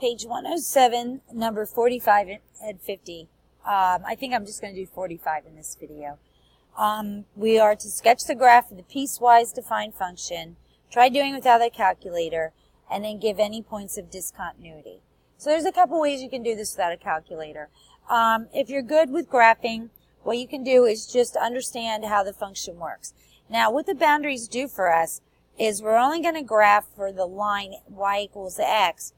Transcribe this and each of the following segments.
page 107, number 45 and 50. I think I'm just going to do 45 in this video. We are to sketch the graph of the piecewise defined function, try doing without a calculator, and then give any points of discontinuity. So there's a couple ways you can do this without a calculator. If you're good with graphing, what you can do is just understand how the function works. Now, what the boundaries do for us is we're only going to graph for the line y equals x,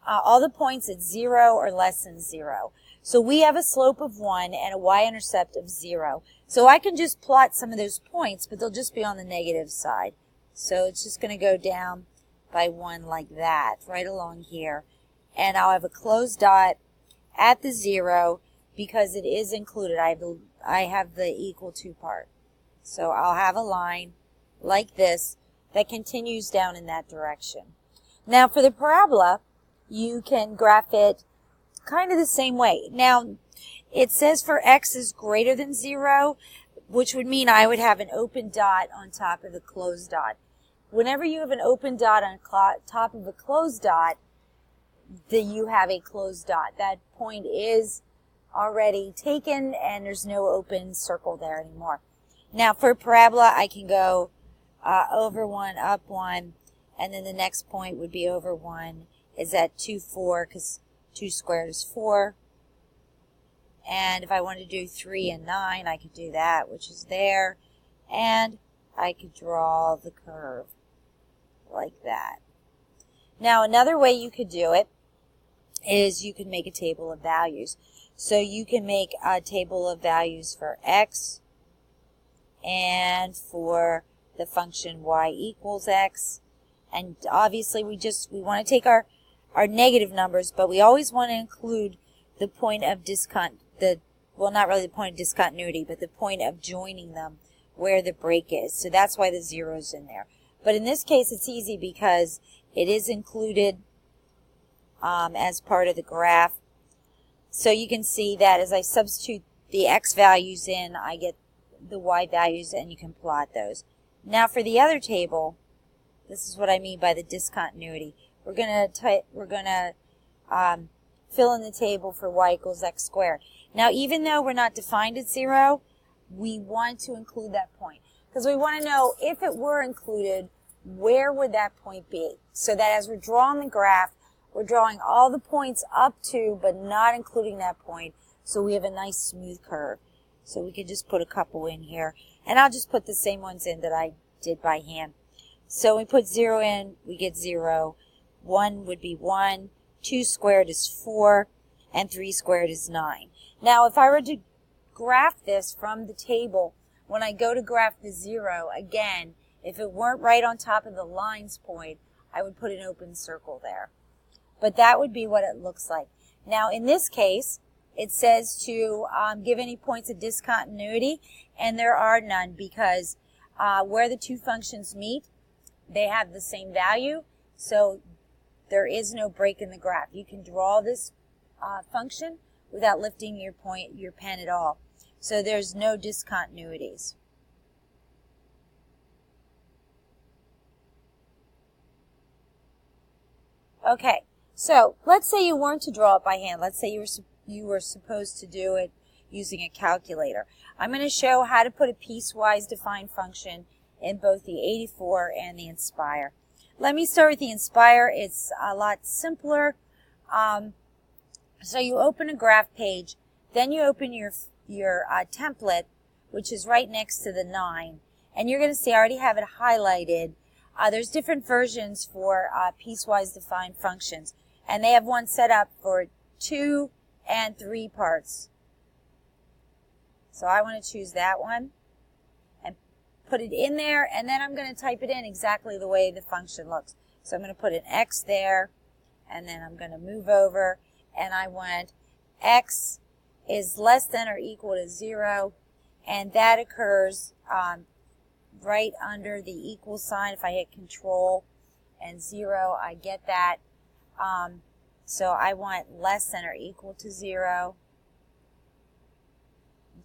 all the points at 0 or less than 0. So we have a slope of 1 and a y-intercept of 0. So I can just plot some of those points, but they'll just be on the negative side. So it's just going to go down by 1 like that, right along here. And I'll have a closed dot at the 0 because it is included. I have the equal to part. So I'll have a line like this that continues down in that direction. Now for the parabola, you can graph it kind of the same way. Now it says for x is greater than 0, which would mean I would have an open dot on top of the closed dot. Whenever you have an open dot on top of a closed dot, then you have a closed dot. That point is already taken and there's no open circle there anymore. Now for a parabola, I can go over 1, up 1, and then the next point would be over 1 is at 2, 4, because 2 squared is 4. And if I wanted to do 3 and 9, I could do that, which is there. And I could draw the curve like that. Now another way you could do it is you could make a table of values. So you can make a table of values for x and for the function y equals x. And obviously we want to take our negative numbers, but we always want to include the point of well, not really the point of discontinuity, but the point of joining them where the break is. So that's why the 0's in there. But in this case, it's easy because it is included as part of the graph. So you can see that as I substitute the x values in, I get the y values, and you can plot those. Now for the other table, this is what I mean by the discontinuity. We're going to fill in the table for y equals x squared. Now even though we're not defined at 0, we want to include that point because we want to know if it were included, where would that point be? So that as we're drawing the graph, we're drawing all the points up to, but not including that point, so we have a nice smooth curve. So we can just put a couple in here, and I'll just put the same ones in that I did by hand. So we put 0 in, we get 0. 1 would be 1, 2 squared is 4, and 3 squared is 9. Now if I were to graph this from the table, when I go to graph the 0, again, if it weren't right on top of the lines point, I would put an open circle there. But that would be what it looks like. Now in this case, it says to give any points of discontinuity, and there are none because where the two functions meet, they have the same value, so there is no break in the graph. You can draw this function without lifting your pen at all. So there's no discontinuities. Okay, so let's say you weren't to draw it by hand. Let's say you were supposed to do it using a calculator. I'm going to show how to put a piecewise defined function in both the 84 and the Inspire. Let me start with the Inspire. It's a lot simpler. So you open a graph page, then you open your template, which is right next to the 9, and you're going to see I already have it highlighted. There's different versions for piecewise defined functions, and they have one set up for 2 and 3 parts. So I want to choose that one and put it in there, and then I'm going to type it in exactly the way the function looks. So I'm going to put an x there, and then I'm going to move over, and I want x is less than or equal to 0, and that occurs right under the equal sign. If I hit Control and 0, I get that. So I want less than or equal to 0.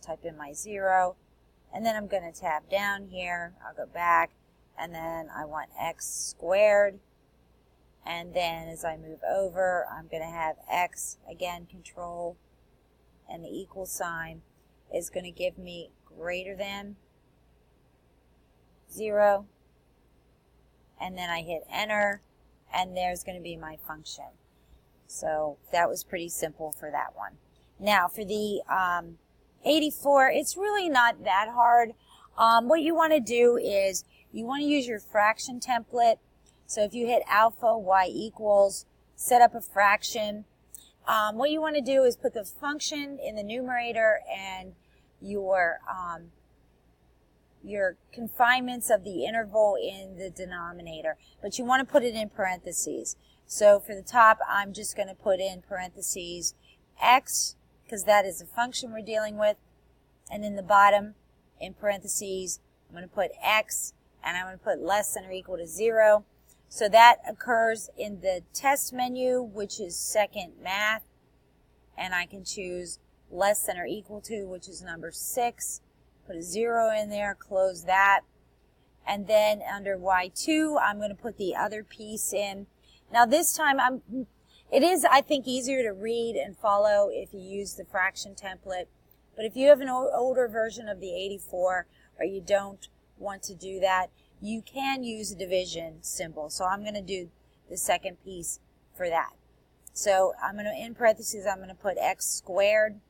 Type in my 0, and then I'm going to tab down here. I'll go back, and then I want x squared, And then as I move over, I'm going to have x, again, control, and the equal sign is going to give me greater than 0. And then I hit enter, and there's going to be my function. So that was pretty simple for that one. Now for the 84, it's really not that hard. What you want to do is you want to use your fraction template. So if you hit alpha, y equals, set up a fraction. What you want to do is put the function in the numerator and your confinements of the interval in the denominator. But you want to put it in parentheses. So for the top, I'm just going to put in parentheses x, because that is the function we're dealing with. And in the bottom, in parentheses, I'm going to put x, and I'm going to put less than or equal to 0. So that occurs in the test menu, which is second math. And I can choose less than or equal to, which is number 6. Put a 0 in there, close that. And then under Y2, I'm going to put the other piece in. Now this time, it is, I think, easier to read and follow if you use the fraction template. But if you have an older version of the 84, or you don't want to do that, you can use a division symbol. So I'm going to do the second piece for that. So I'm going to, in parentheses, I'm going to put x squared.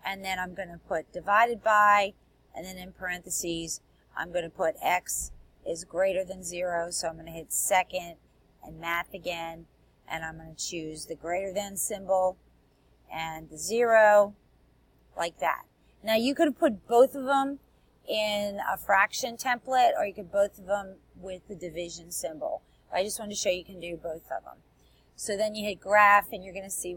And then I'm going to put divided by, and then in parentheses, I'm going to put x is greater than 0. So I'm going to hit second and math again. And I'm going to choose the greater than symbol and the 0, like that. Now you could have put both of them in a fraction template, or you could both of them with the division symbol. I just wanted to show you can do both of them. So then you hit graph, and you're going to see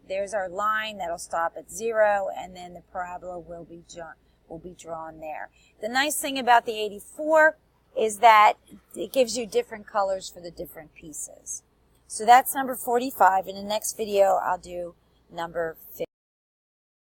there's our line that'll stop at 0, and then the parabola will be drawn there. The nice thing about the 84 is that it gives you different colors for the different pieces. So that's number 45. In the next video, I'll do number 50.